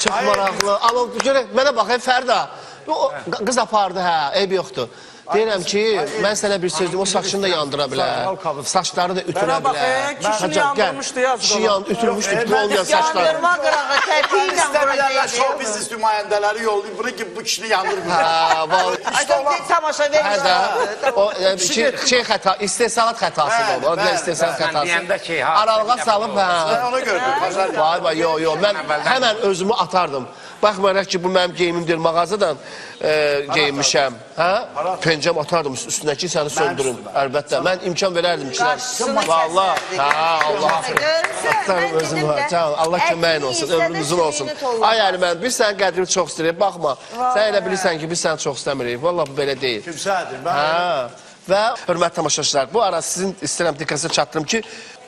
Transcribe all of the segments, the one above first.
Çox maraqlı. Alın, görək, mənə bax, Fərda. Qız apardı, hə, eyb yoxdur. Deyirəm ki, mən sənə bir sözdüm, o saçını da yandıra bilər, saçları da ütürə bilər. Kişini yandırmışdı, yazıq olan. Kişi ütürmüşdü, bütün olmayan saçları. Yandırma qırağı, təpiyi ilə İstəmirlərlə show biznes nümayəndələri yollayıb, bunu ki, bu kişini yandırmır. Hə, vallahi. Ay, tamaşa vermişler. O şey xəta, istehsalat xətası da olur. O istehsalat xətası. Aralığa salıb, hə. Ona görə Vay vay, yo, mən həmən özümü atardım. Baxmayaraq ki, bu mənim geyimimdir, mağazadan geyinmişəm. Pencəm atardım, üstündəki səni söndürün. Əlbəttə, mən imkan verərdim ki, valla, Allah atarım özümü. Allah köməyin olsun, ömrünüzün olsun. Ay Əlimən, biz sənin qədrini çox istəyirik, baxma. Sən elə bilirsən ki, biz səni çox istəmirik. Valla bu belə deyil. Kimsədir, Və hörmətli tamaşaçılar, bu ara sizin istəyirəm diqqətinizə çatdırım ki,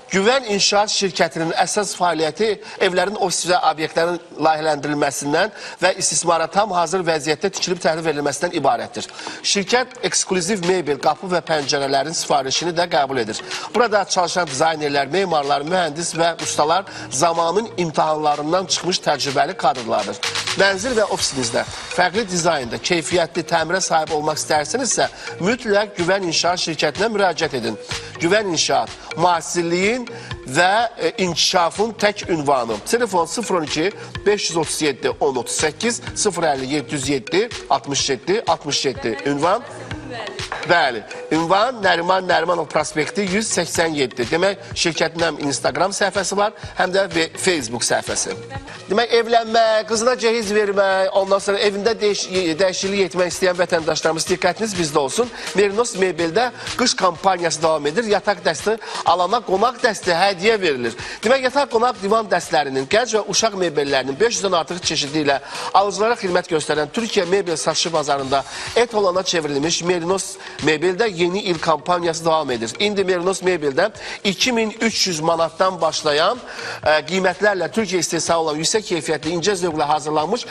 Güvən İnşaat şirkətinin əsas fəaliyyəti evlərin, ofis və obyektlərin layihələndirilməsindən və istismara tam hazır vəziyyətdə tikilib təhvil verilməsindən ibarətdir. Şirkət ekskluziv mebel, qapı və pəncərələrin sifarişini də qəbul edir. Burada çalışan dizaynerlər, memarlar, mühəndis və ustalar zamanın imtahanlarından çıxmış təcrübəli kadrlardır. Mənzil və ofisinizdə fərqli dizaynda, keyfiyyətli, təmirə sahib olmaq istərsinizsə, mütləq Güvən İnşaat şirkətinə müraciət edin. Güvən İnşaat, müasirliyin və inkişafın tək ünvanı. Telefon 012 537 1038 050 707 67 67. Ünvan? Bəli. Ünvan Nəriman Nərimanov prospekti 187. Demək, şirkətin həm Instagram səhifəsi var, həm də Facebook səhifəsi. Demək, evlənmək, qızına cehiz vermək, ondan sonra evində dəyişiklik etmək istəyən vətəndaşlarımız diqqətiniz bizdə olsun. Merinos Mebeldə qış kampaniyası davam edir. Yataq dəsti alana qonaq dəsti hədiyyə verilir. Demək, yataq qonaq divan dəstlərinin, gənc və uşaq mebellərinin 500-dən artıq çeşidi ilə alıcılara xidmət göstərən Türkiyə mebel satışı bazarında et olana çevrilmiş Merinos Mebeldə yeni il kampaniyası devam edir. İndi Merinos Mebeldə 2300 manatdan başlayan qiymətlərlə Türkiyə istehsal olan yüksək keyfiyyətli, incə zövqlə hazırlanmış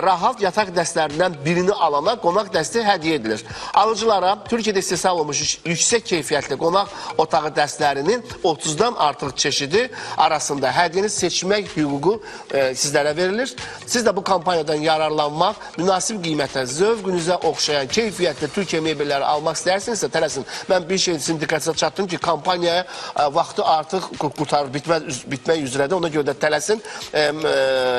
rahat yataq dəstlərindən birini alana qonaq dəsti hədiyyə edilir. Alıcılara Türkiyədə istehsal olmuş yüksək keyfiyyətli qonaq otağı dəstlərinin 30-dan artıq çeşidi arasında hədiyyəni seçmək hüququ sizlərə verilir. Siz də bu kampaniyadan yararlanmaq, münasib qiymətə, zövqünüzə oxşayan keyfiyyətli Türkiyə mebelləri almaq istəyərsinizsə, tələsin. Mən bir şey sizin diqqətinizə çatdım ki, kampaniyaya vaxtı artıq qurtarır, bitmək üzrədir. Ona görə də tələsin,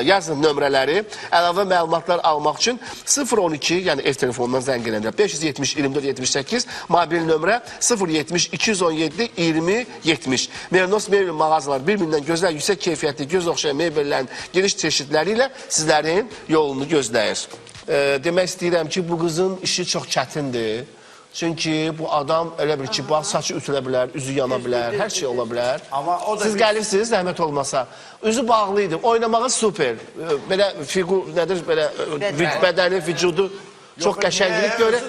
yazın nömrələri, əlavə məlumatlar almaq üçün 012, yəni ev telefonundan zəng edəndə 570 24 78, mobil nömrə 070 217 20 70. Merinos Mebel mağazalar bir-birindən gözəl, yüksək keyfiyyətli, göz oxşayan mebellərin geniş çeşidləri ilə sizlərin yolunu gözləyir. Demək istəyirəm ki, bu qızın işi çox çətindir. Çünki bu adam elə bir ki, bax, saçı ütülə bilər, üzü yana bilər, hər şey ola bilər. Siz gəlirsiniz, zəhmət olmasa. Üzü bağlıydı, oynamağı super. Belə figur, nədir, belə bədəni, vücudu çox qəşəngilik görür.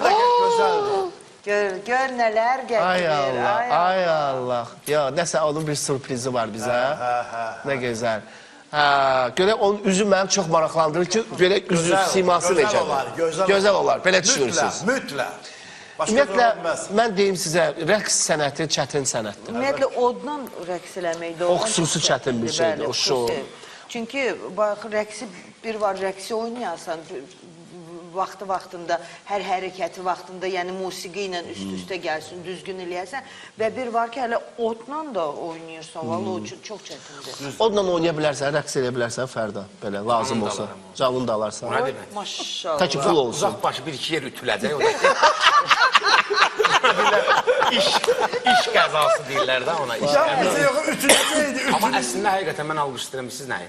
Gör nələr gətirir. Ay Allah. Ya, nəsə onun bir sürprizi var bizə. Nə gözəl. Görək, onun üzü mənim çox maraqlandırır ki, görək, üzü siması necədir. Gözəl olar, belə düşünürsünüz. Mütləq. Ümumiyyətlə, mən deyim sizə, rəqs sənəti çətin sənətdir. Ümumiyyətlə, oddan rəqs eləməkdə o xüsusi çətin bir şeydir, o şou. Çünki, bax, rəqsi, bir var, rəqsi oynayasan, vaxtında, hər hərəkəti vaxtında, yəni musiqi ilə üst-üstə gəlsin, düzgün eləyəsən və bir var ki, hələ odla da oynayırsan, valla o çox çətindir. Odla oynaya bilərsən, rəqs eləyə bilərsən, Fərda, belə, lazım olsa, canını da alarsan. Maşallah. Tək pul olsun. Uzaq başı bir-iki yer ütüləcək, o da. İş qəzası deyirlər də ona. Amma əslində, həqiqətən, mən alqışlayıram, siz nəyi?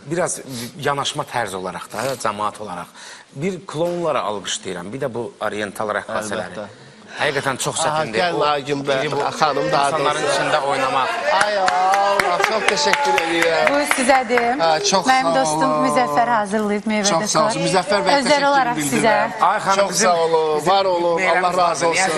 Biraz yanaşma tərz olaraq da, cəmaat olaraq. Bir klonlara alqışlayıram, bir də bu oriental rəqqasələri. Həqiqətən çox çətindir. Gəl Nagin bə, xanım da adı. İnsanların içində oynamaq. Ay Allah, çox təşəkkür edirəm. Bu sizədir. Çox sağ olun. Mənim dostum Müzəffər hazırlayıb meyvədə. Çox sağ olsun. Müzəffər bəy təşəkkür bildirirəm. Çox sağ olun, var olun, Allah razı olsun.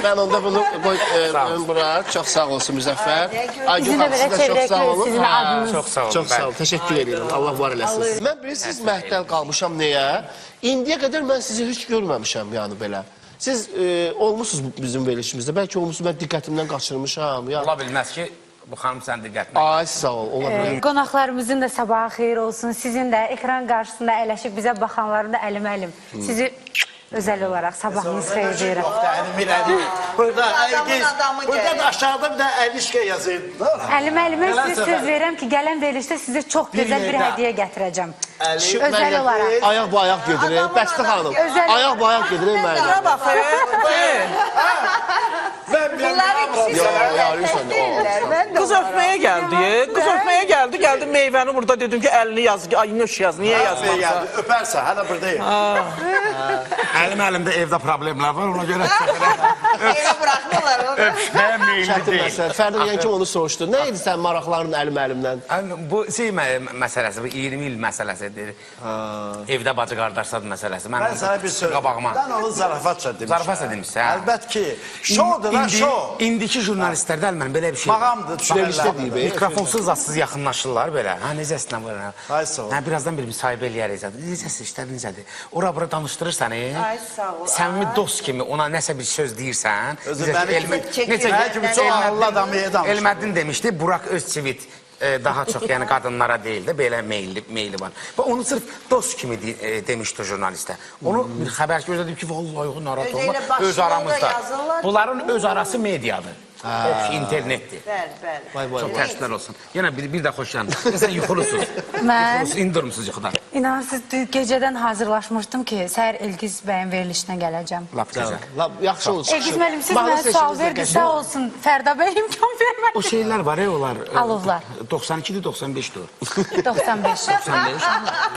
Mən onda bunu qoyum bura. Çox sağ olsun Müzəffər. Aygün xanım, siz də çox sağ olun. Sizin adınız. Çox sağ olun. Çox sağ olun, təşəkkür edirəm. Allah var eləsin. Mən bilirsiniz, məhdəl qalmışam nəyə? İndiyə qədər mən sizi heç görməmişəm, yəni belə. Siz olmuşsunuz bizim verilişimizdə, bəlkə olmuşsunuz, mən diqqətimdən qaçırmışam. Ola bilməz ki, Bu xanım sən diqqətlə. Ay sağ ol. Ola bilər. Qonaqlarımızın da sabahı xeyir olsun. Sizin də ekran qarşısında əyləşib bizə baxanların da əlim-əlim. Sizi özəl olaraq sabahınız xeyir deyirəm. Burada da aşağıda bir də əlişkə yazayım. Əlim-əlimə sizə söz verirəm ki, gələn verilişdə sizə çox gözəl bir hədiyyə gətirəcəm. Özəl olaraq. Ayaq bu ayaq gedirir. Bəstə xanım. Ayaq bu ayaq gedirir mənim. Buna baxın. Qız öpməyə gəldi. Qız öpməyə gəldi. Gəldi meyvəni burada dedim ki, əlini yaz. Ay nöş yaz. Niyə yazmamısan? Öpərsən, hələ buradayım. Əlimdə evdə problemlər var, ona görə Evə buraxmırlar onu. öpüşməyə meyilli Çətin deyil. məsələ. Fərdi deyən kim onu soruşdu. Nə idi sən maraqların əlim-əlimdən? Bu şey məsələsi, bu 20 il məsələsidir. Evdə bacı qardaşlar məsələsi. Mən sənə bir söz. Qabağıma. Mən onu zarafatça demişəm. Zarafatça demişsən. Əlbət ki, şoudur da, şou. İndiki jurnalistlərdə əlmən belə bir şey var. Mağamdır, Verilişdə deyib. Mikrofonsuz zadsız yaxınlaşırlar belə. Hə, necəsinə var? Ay, sağ ol. Hə, birazdan bir müsahibə eləyərik. Necəsin, işlər necədir? Ora-bura danışdırır səni. Ay, sağ ol. Səmimi dost kimi ona nəsə bir söz deyirsən. Özü necə ki, mənim kimi- necə Mənim kimi çox ağıllı adam danışır. Elməddin demişdi, Burak Özçivit daha çox yəni qadınlara deyil də belə meyli var. Və onu sırf dost kimi demişdi jurnalistə. Onu bir xəbər gözlədim ki, vallahi narahat olma, elə başında öz aramızda. yazırlar. Bunların öz arası mediadır. İnternetdir. Bəli, bəli. Çox təəssüflər olsun. Yenə bir də xoş gəlmiş. Sən yuxulusunuz. Mən- Yuxulusunuz, indi durmusunuz yuxudan. İnanırsınız, gecədən hazırlaşmışdım ki, səhər Elgiz bəyin verilişinə gələcəm. Lap gözəl. Yaxşı olur. Elgiz müəllim, siz mənə sual verdi, sağ olsun. Fərda bəy imkan vermədi. O şeylər var ya, onlar. Alovlar. 92-dir, 95-dir. 95. 95.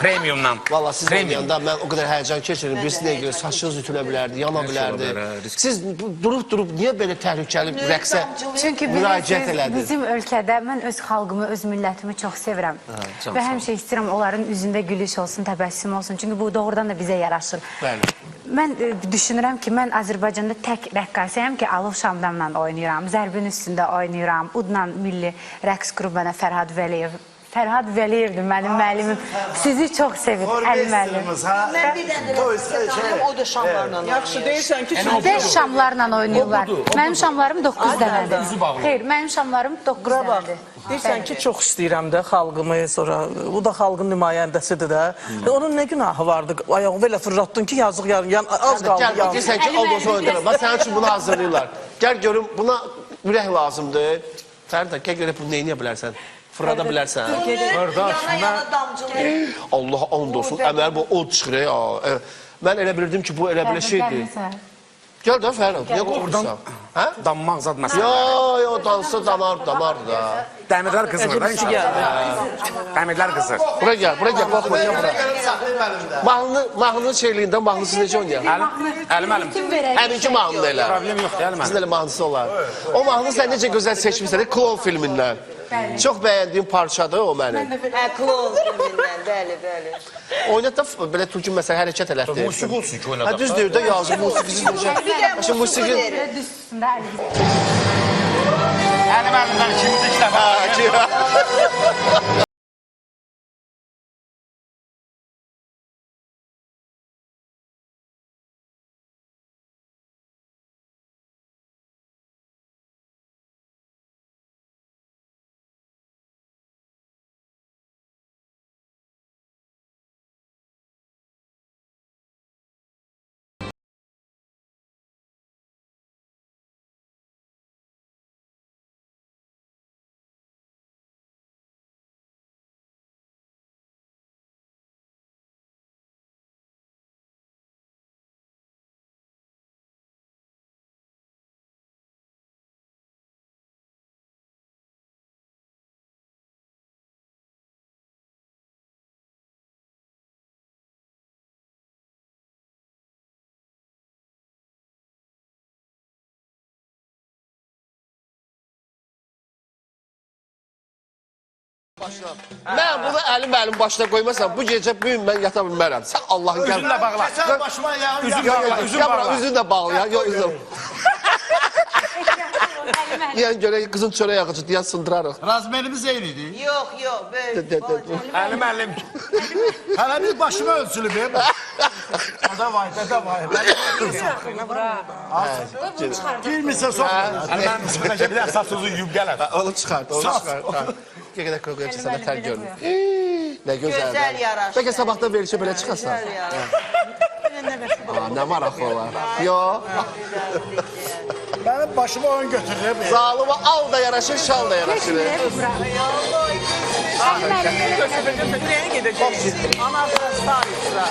Premiumdan. Valla siz Premium. oynayanda mən o qədər həyəcan keçirim. Birisi nəyə görə saçınız ütülə bilərdi, yana bilərdi. Siz durub niyə belə təhlükəli rəqsə Çünki müraciət bilirsiniz, elədiniz? bizim ölkədə mən öz xalqımı, öz millətimi çox sevirəm. Və həmişə istəyirəm onların üzündə gülüş olsun, təbəssüm olsun. Çünki bu doğrudan da bizə yaraşır. Bəli. Mən düşünürəm ki, mən Azərbaycanda tək rəqqasıyam ki, Alov Şamdamla oynayıram, Zərbin üstündə oynayıram, Udla milli rəqs qrupuna Fərhad Vəliyev. Fərhad Vəliyevdir mənim müəllimim. Sizi çox sevir, əlim müəllim. Mən bir dənə rəqsəm, o da şamlarla. Yaxşı deyirsən ki, 5 şamlarla oynayırlar. Mənim şamlarım 9 dənədir. Xeyr, mənim şamlarım 9 dənədir. deyirsən ki, çox istəyirəm də xalqımı, sonra bu da xalqın nümayəndəsidir də. Onun nə günahı vardı? Ayağı belə fırlatdın ki, yazıq az qaldı. Gəl, deyirsən ki, aldosu oynayırlar. Bax, sənin üçün bunu hazırlayırlar. Gəl görüm, buna ürək lazımdır. Fərdə, gəl görək bunu neyini bilərsən? Fırlada bilərsən. Yana damcılıyım. Allah and olsun, əməl bu od çıxır ya. Mən elə bilirdim ki, bu elə belə şeydir. Gəl də Fərhad, niyə qorxursan? Hə? Dammaq zad məsələ. Yo, dansı damar da. Dəmirlər qızır da inşallah. Dəmirlər qızır. Bura gəl, qorxma, niyə bura? Mahnının şeyliyində, mahnısı necə oynayaq? Əlim. Həminki mahnını elə. Problem yoxdur, əlim. Sizin elə mahnısı olar. O mahnını sən necə gözəl seçmişsən, Klon filmindən. Çox bəyəndiyim parçadır o mənim. Hə, klon filmindən, bəli, bəli. Oynat da belə türkü məsələ hərəkət elətdir. Musiqi olsun ki, Hə, oynadaq. düz deyir də yazı, musiqisi necə. Şimdi musiqi... Düz üstündə Elgiz. Əlim əlimdən ikinci iki dəfə. Mən bunu əlim başına qoymasam, bu gecə bu gün mən yata bilmərəm. Sən Allahın gəl. Üzünlə bağla. Keçən başıma yağın. Üzün də bağlı ya. Yox, üzüm. Yəni görək qızın çörək ağacı deyən sındırarıq. Razmerimiz eynidir. Yox, yox, böyle. Əli müəllim. Hələ bir başıma ölçülü be. Ada vay, dada vay. Girmirsə soxma. Əli müəllim çıxacaq bir də əsas sözü yub gələr. Onu çıxart, onu çıxart. Gəl qədər qoyaq sənə tər görünür. Nə gözəl. Gözəl yaraşır. Bəlkə sabahdan verilişə belə çıxasan. Gözəl yaraşır. Nə var axı olar? Yox. Mənim başıma oyun götürür. Zalıma al da yaraşır, şal da yaraşır. Ürəyə gedəcək. Anasına sarıqsa.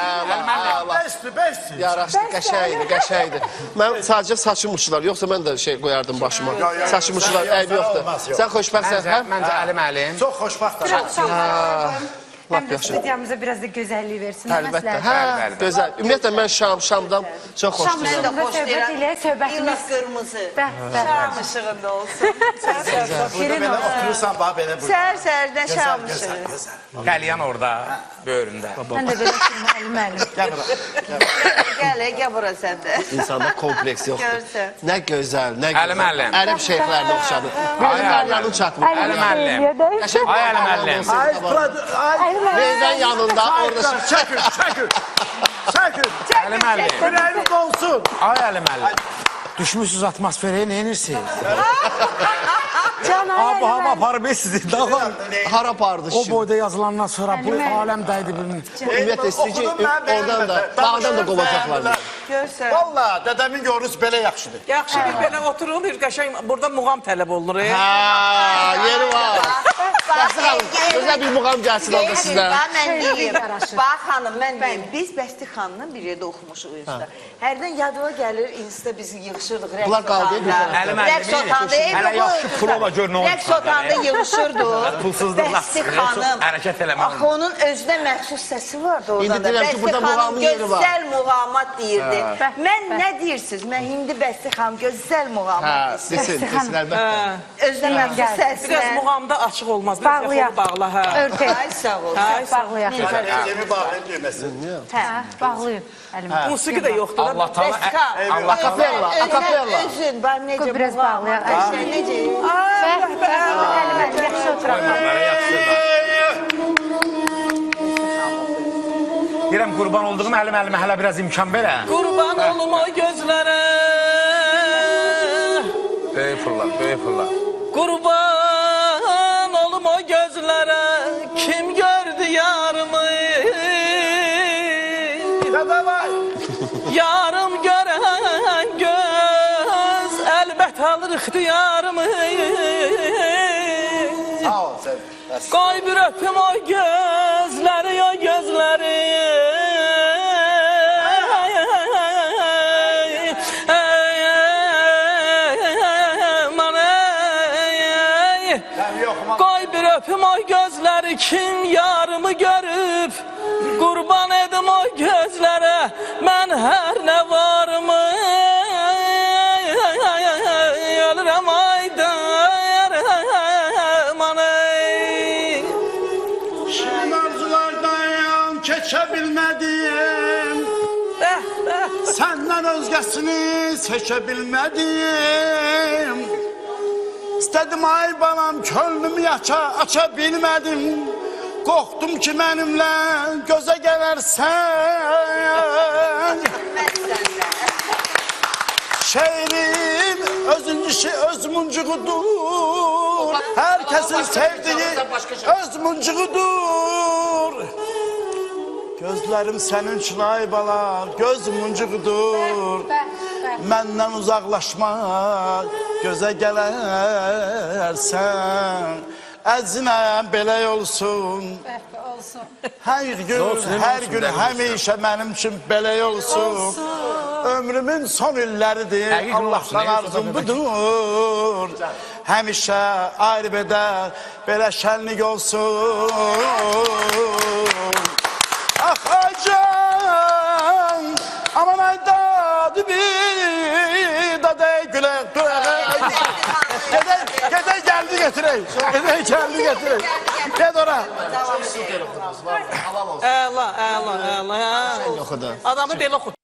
Bəsdir, bəsdir. Yaraşdı, qəşəydi, qəşəydi. Mən sadəcə saçım uçdular, yoxsa mən də şey qoyardım başıma. Saçım uçdular, əybi yoxdur. Sən xoşbəxtsən, hə? Məncə Əli müəllim. Çox xoşbaxtdır. Həm də studiyamıza biraz da gözəllik versin. Əlbəttə, hə, gözəl. Ümumiyyətlə, mən Şamdan çox Mən xoşduyum. də xoş Söhbət deyirəm. ilə söhbətimiz- İllah qırmızı. Şam Işığında olsun. Burada belə oturursan, bax belə burada. Səhər-səhərdən şam Gözəl, ışığı. gözəl. Qəlyan orada, böyründə. Mən də belə Əli müəllim. Gəl bura. Gəl bura sən də. İnsanda kompleks yoxdur. Görsən. Nə gözəl, nə Əli gözəl. müəllim. Ərəb şeyxlərinə oxşadı. Benim qarlarım çatmır. Əli müəllim. Qəşəng Ay Əli müəllim. Ay, Meydan yanında, orada çəkil, çəkil. Çəkil. Əli müəllim. Ürəyini dolsun. Ay Əli müəllim. Düşmüsünüz atmosferə, nə edirsiniz? Can Abi hava aparıb sizi. Dağlar. hara apardı O şimdi? boyda yazılandan sonra bu aləm dəydi birini. Ümumiyyətlə istəyir ki, Oxudum mən, oradan da, benim də. dağdan da qovacaqlar. Görsən. Valla, dədəmin görünüz belə yaxşıdır. Yaxşı bir belə oturulur, qəşəng burada muğam tələb olunur. Ha, yeri var. Basın xanım, gözəl bir muğam gəlsin orada sizə. Mən deyim. Bax xanım, mən deyim. Biz Bəsti xanımla bir yerdə oxumuşuq insta. Hərdən yadıma gəlir, insta biz yığışırdıq. Bunlar qaldı, bir dənə. Əli müəllim. Rəqs otanda, Hələ yaxşı prova gör nə oldu. Rəqs otanda yığışırdıq. Pulsuzluqla Bəsti xanım. hərəkət eləmək Axı onun özünə məxsus səsi vardı İndi orada da. deyirəm ki, Bəsti burada xanım muğamın yeri var. gözəl muğamat deyirdi. Mən nə deyirsiniz? Mən indi Bəsti xanım gözəl muğamat Hə, deyirsin. desin, əlbəttə. Özünə məxsus Biraz səslə. muğamda açıq olmaz. Bağlayaq. Bağla, hə. Örtək. Ay sağ ol. Bağlayaq. Cemi bağlayın deməsin. Hə. Bağlayın. Əli müəllim. Musiqi də yoxdur. da. Allah Taala Allah kapella, akapella. Özün, bax necə Biraz muğamat. bağlayaq. Necə? Əli müəllim, yaxşı oturaq. Deyirəm qurban olduğum Əli müəllimə hələ biraz imkan verə. Qurban olum o gözlərə. Böyük pullar, böyük pullar. Qurban olum o gözlərə. Kim gördü yarımı? Dədə vay. Yarım görən göz əlbət alır ixtiyarımı. Sağ ol sen. Qoy bir öpüm o gözləri, o gözləri. Qoy bir öpüm o gözləri, kim yarımı görüb, qurban edim o gözlərə, mən hər nə varımı, ölürəm aydar, manay. Şirin arzulardayım, keçə bilmədim. Səndən özgəsini seçə bilmədim. İstədim ay balam, könlümü aça bilmədim. Qorxdum ki mənimlə gözə gələrsən. Şeirin öz muncuğudur. Herkesin sevdiği öz muncuğudur. Gözlerim senin için ay bala, göz muncuğudur. Məndən uzaqlaşma, gözə gələrsən. Əzinəm belə olsun. Hər gün həmişə mənim üçün belə olsun. Ömrümün son illəridir, Allahdan arzum budur. Həmişə ayrı bedər, belə şənlik olsun. Ax acan, aman aydadı bir dadı gülə. Gedək gəldi. getirək. Heykəlini getirək. Ged ora. Əla. oxudu. Adamı belə oxut.